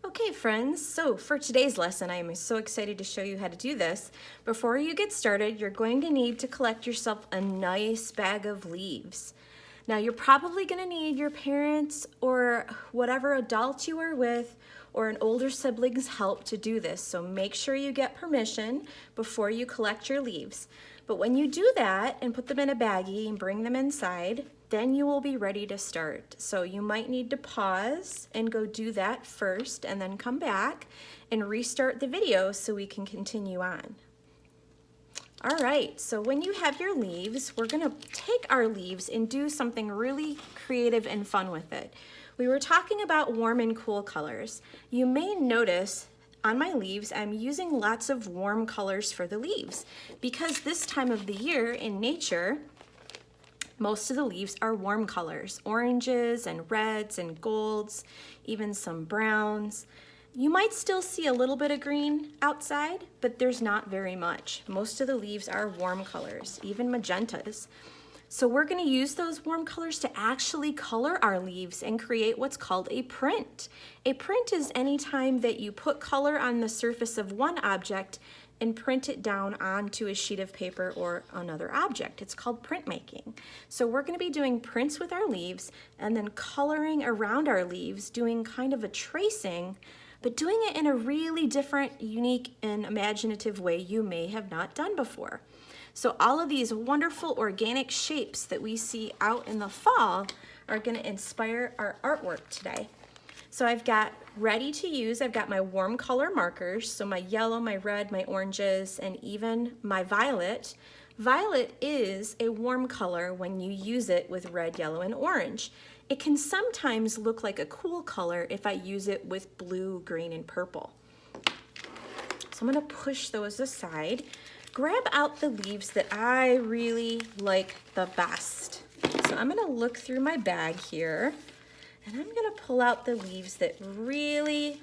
Okay friends, so for today's lesson, I am so excited to show you how to do this. Before you get started, you're going to need to collect yourself a nice bag of leaves. Now you're probably going to need your parents or whatever adult you are with or an older sibling's help to do this. So make sure you get permission before you collect your leaves. But when you do that and put them in a baggie and bring them inside, then you will be ready to start. So you might need to pause and go do that first and then come back and restart the video so we can continue on. All right, so when you have your leaves, we're gonna take our leaves and do something really creative and fun with it. We were talking about warm and cool colors. You may notice on my leaves, I'm using lots of warm colors for the leaves because this time of the year in nature, most of the leaves are warm colors, oranges and reds and golds, even some browns. You might still see a little bit of green outside, but there's not very much. Most of the leaves are warm colors, even magentas. So we're going to use those warm colors to actually color our leaves and create what's called a print. A print is any time that you put color on the surface of one object and print it down onto a sheet of paper or another object. It's called printmaking. So we're going to be doing prints with our leaves and then coloring around our leaves, doing kind of a tracing, but doing it in a really different, unique, and imaginative way you may have not done before. So all of these wonderful organic shapes that we see out in the fall are going to inspire our artwork today. So I've got ready to use, I've got my warm color markers, so my yellow, my red, my oranges, and even my violet. Violet is a warm color when you use it with red, yellow, and orange. It can sometimes look like a cool color if I use it with blue, green, and purple. So I'm going to push those aside. Grab out the leaves that I really like the best. So I'm going to look through my bag here, and I'm going to pull out the leaves that really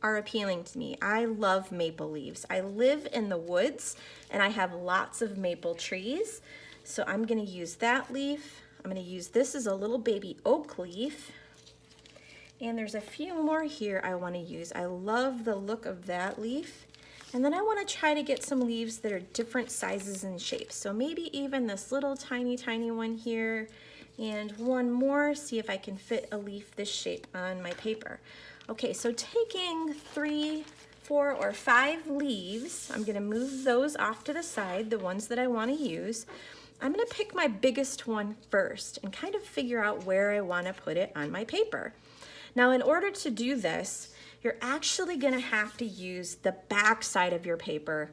are appealing to me. I love maple leaves. I live in the woods, and I have lots of maple trees. So I'm going to use that leaf. I'm going to use this as a little baby oak leaf. And there's a few more here I want to use. I love the look of that leaf. And then I want to try to get some leaves that are different sizes and shapes. So maybe even this little tiny one here and one more, see if I can fit a leaf this shape on my paper. Okay, so taking 3, 4, or 5 leaves, I'm going to move those off to the side, the ones that I want to use. I'm going to pick my biggest one first and kind of figure out where I want to put it on my paper. Now, in order to do this, you're actually going to have to use the back side of your paper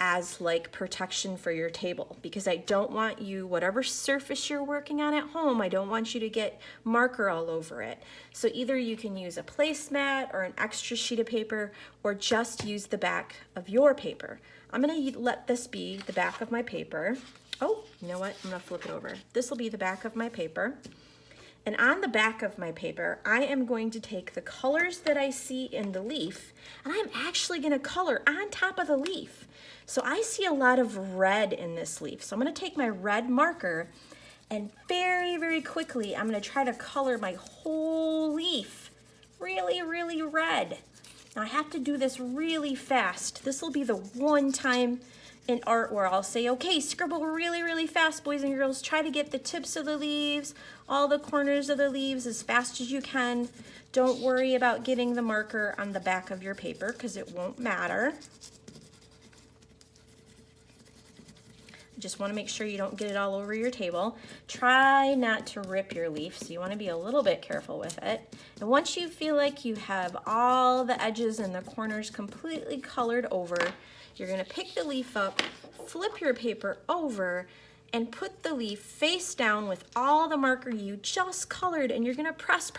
as like protection for your table, because I don't want you, whatever surface you're working on at home, I don't want you to get marker all over it. So either you can use a placemat or an extra sheet of paper, or just use the back of your paper. I'm going to let this be the back of my paper. Oh, you know what? I'm going to flip it over. This will be the back of my paper. And on the back of my paper, I am going to take the colors that I see in the leaf, and I'm actually going to color on top of the leaf. So I see a lot of red in this leaf. So I'm going to take my red marker and very quickly, I'm going to try to color my whole leaf really red. Now I have to do this really fast. This will be the one time in art where I'll say, okay, scribble really fast, boys and girls. Try to get the tips of the leaves, all the corners of the leaves as fast as you can. Don't worry about getting the marker on the back of your paper because it won't matter. Just want to make sure you don't get it all over your table. Try not to rip your leaf, so you want to be a little bit careful with it. And once you feel like you have all the edges and the corners completely colored over, you're going to pick the leaf up, flip your paper over, and put the leaf face down with all the marker you just colored, and you're going to press,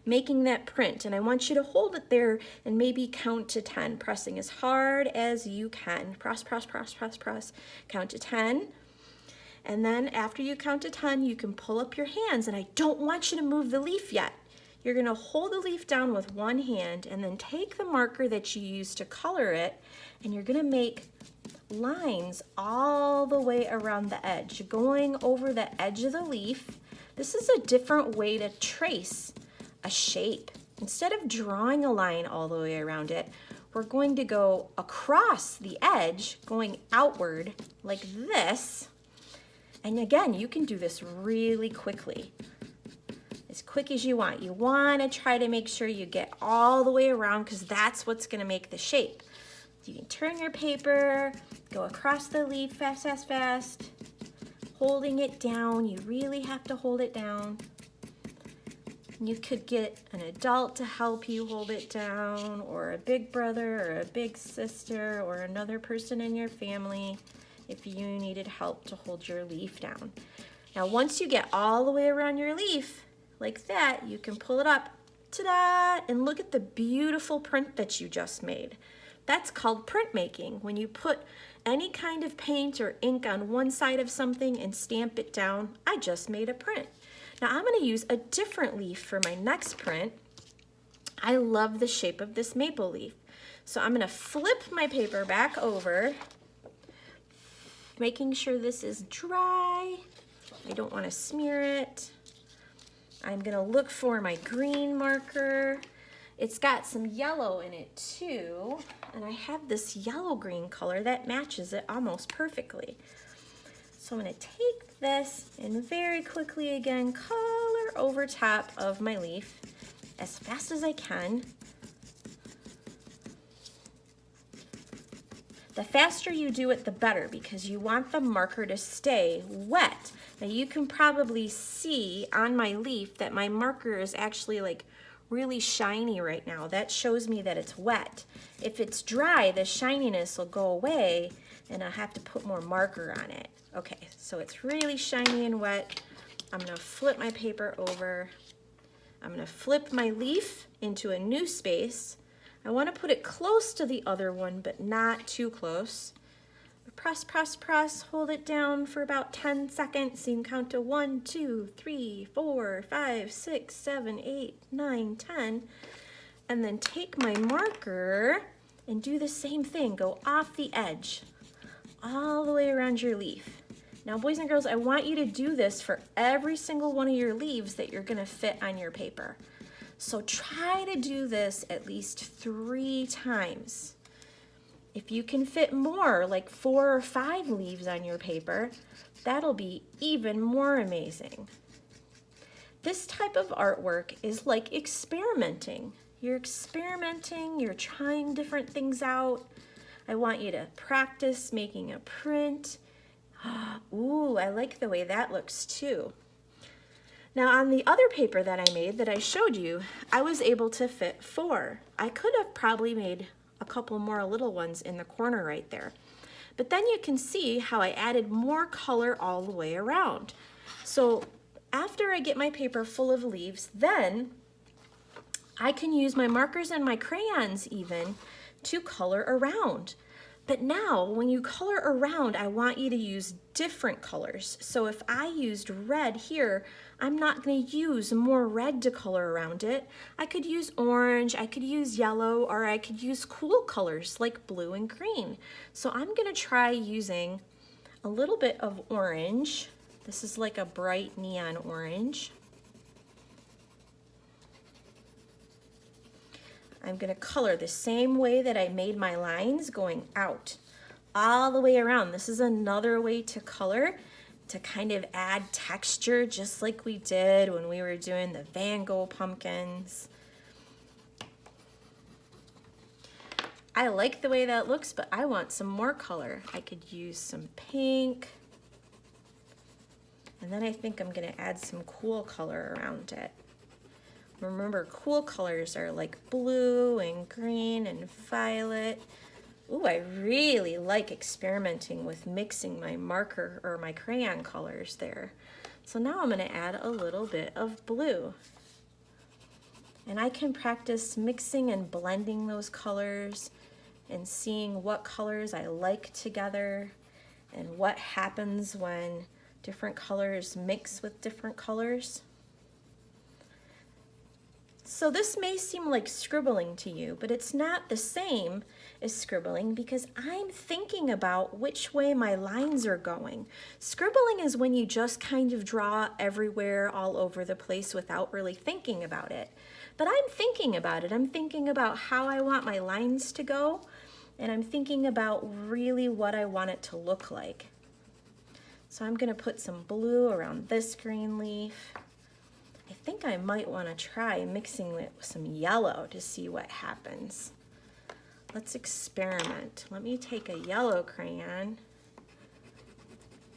making that print. And I want you to hold it there and maybe count to 10, pressing as hard as you can. Press, count to 10. And then after you count to 10, you can pull up your hands, and I don't want you to move the leaf yet. You're going to hold the leaf down with one hand and then take the marker that you used to color it, and you're going to make lines all the way around the edge, going over the edge of the leaf. This is a different way to trace a shape. instead of drawing a line all the way around it, we're going to go across the edge, going outward like this. And again, you can do this really quickly, as quick as you want. You want to try to make sure you get all the way around because that's what's going to make the shape. You can turn your paper, go across the leaf fast, fast, fast, holding it down. You really have to hold it down. You could get an adult to help you hold it down, or a big brother or a big sister or another person in your family if you needed help to hold your leaf down. Now once you get all the way around your leaf like that, you can pull it up, ta-da, and look at the beautiful print that you just made. That's called printmaking, when you put any kind of paint or ink on one side of something and stamp it down. I just made a print. Now I'm going to use a different leaf for my next print. I love the shape of this maple leaf. So I'm going to flip my paper back over, making sure this is dry. I don't want to smear it. I'm going to look for my green marker. It's got some yellow in it too, and I have this yellow-green color that matches it almost perfectly. So I'm going to take this and very quickly again color over top of my leaf as fast as I can. The faster you do it, the better, because you want the marker to stay wet. Now you can probably see on my leaf that my marker is actually like really shiny right now. That shows me that it's wet. If it's dry, the shininess will go away and I'll have to put more marker on it. Okay, so it's really shiny and wet. I'm gonna flip my paper over. I'm gonna flip my leaf into a new space. I wanna put it close to the other one, but not too close. Press, press, press, hold it down for about 10 seconds. So you can count to 1, 2, 3, 4, 5, 6, 7, 8, 9, 10. And then take my marker and do the same thing. Go off the edge, all the way around your leaf. Now, boys and girls, I want you to do this for every single one of your leaves that you're gonna fit on your paper. So try to do this at least 3 times. If you can fit more, like 4 or 5 leaves on your paper, that'll be even more amazing. This type of artwork is like experimenting. You're experimenting, you're trying different things out. I want you to practice making a print. Ooh, I like the way that looks too. Now on the other paper that I made that I showed you, I was able to fit 4. I could have probably made a couple more little ones in the corner right there. But then you can see how I added more color all the way around. So after I get my paper full of leaves, then I can use my markers and my crayons even to color around. But now when you color around, I want you to use different colors. So if I used red here, I'm not going to use more red to color around it. I could use orange, I could use yellow, or I could use cool colors like blue and green. So I'm going to try using a little bit of orange. This is like a bright neon orange. I'm going to color the same way that I made my lines, going out all the way around. This is another way to color, to kind of add texture, just like we did when we were doing the Van Gogh pumpkins. I like the way that looks, but I want some more color. I could use some pink. And then I think I'm going to add some cool color around it. Remember, cool colors are like blue and green and violet. Ooh, I really like experimenting with mixing my marker or my crayon colors there. So now I'm going to add a little bit of blue. And I can practice mixing and blending those colors and seeing what colors I like together and what happens when different colors mix with different colors. So this may seem like scribbling to you, but it's not the same as scribbling because I'm thinking about which way my lines are going. Scribbling is when you just kind of draw everywhere all over the place without really thinking about it. But I'm thinking about it. I'm thinking about how I want my lines to go, and I'm thinking about really what I want it to look like. So I'm going to put some blue around this green leaf. I think I might want to try mixing it with some yellow to see what happens. Let's experiment. Let me take a yellow crayon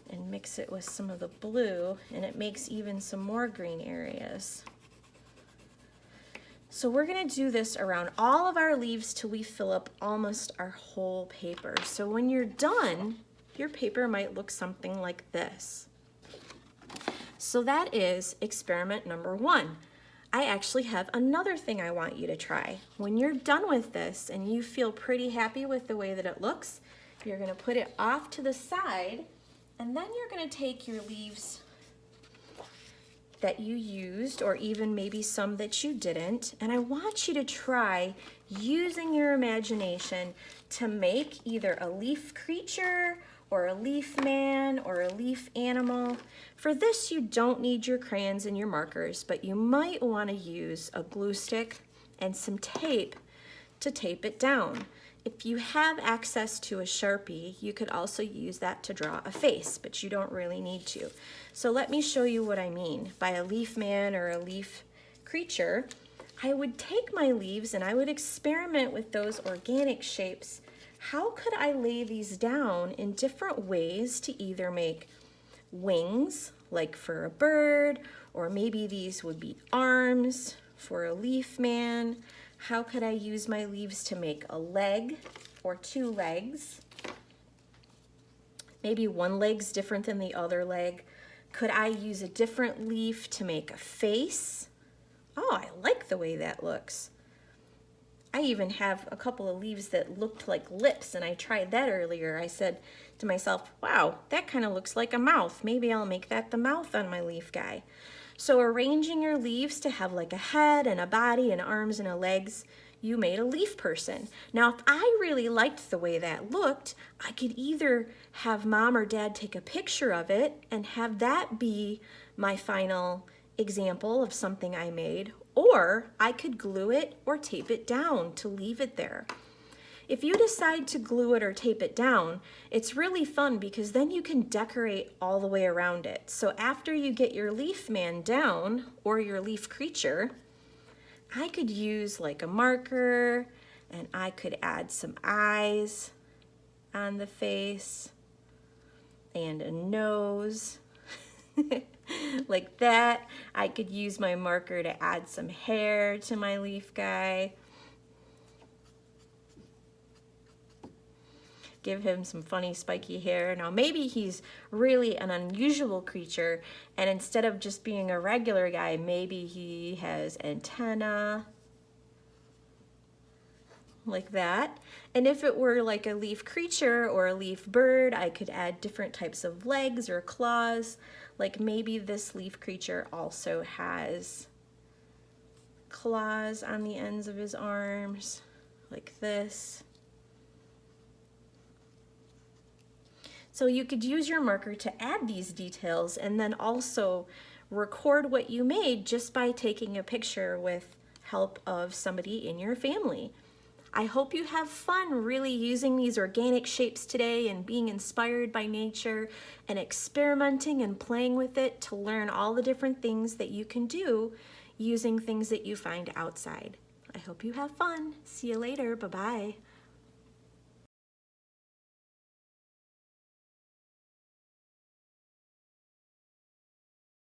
and mix it with some of the blue, and it makes even some more green areas. So we're going to do this around all of our leaves till we fill up almost our whole paper. So when you're done, your paper might look something like this. So that is experiment number 1. I actually have another thing I want you to try. When you're done with this and you feel pretty happy with the way that it looks, you're going to put it off to the side, and then you're going to take your leaves that you used, or even maybe some that you didn't, and I want you to try using your imagination to make either a leaf creature or a leaf man or a leaf animal. For this, you don't need your crayons and your markers, but you might want to use a glue stick and some tape to tape it down. If you have access to a Sharpie, you could also use that to draw a face, but you don't really need to. So let me show you what I mean by a leaf man or a leaf creature. I would take my leaves and I would experiment with those organic shapes. How could I lay these down in different ways to either make wings, like for a bird, or maybe these would be arms for a leaf man. How could I use my leaves to make a leg or 2 legs? Maybe one leg's different than the other leg. Could I use a different leaf to make a face? Oh, I like the way that looks. I even have a couple of leaves that looked like lips, and I tried that earlier. I said to myself, wow, that kind of looks like a mouth. Maybe I'll make that the mouth on my leaf guy. So arranging your leaves to have like a head and a body and arms and a legs, you made a leaf person. Now, if I really liked the way that looked, I could either have Mom or Dad take a picture of it and have that be my final example of something I made, or I could glue it or tape it down to leave it there. If you decide to glue it or tape it down, it's really fun because then you can decorate all the way around it. So after you get your leaf man down or your leaf creature, I could use like a marker and I could add some eyes on the face and a nose. Like that. I could use my marker to add some hair to my leaf guy. Give him some funny spiky hair. Now maybe he's really an unusual creature, and instead of just being a regular guy, maybe he has antenna, like that. And if it were like a leaf creature or a leaf bird, I could add different types of legs or claws. Like maybe this leaf creature also has claws on the ends of his arms, like this. So you could use your marker to add these details and then also record what you made just by taking a picture with help of somebody in your family. I hope you have fun really using these organic shapes today and being inspired by nature and experimenting and playing with it to learn all the different things that you can do using things that you find outside. I hope you have fun. See you later. Bye-bye.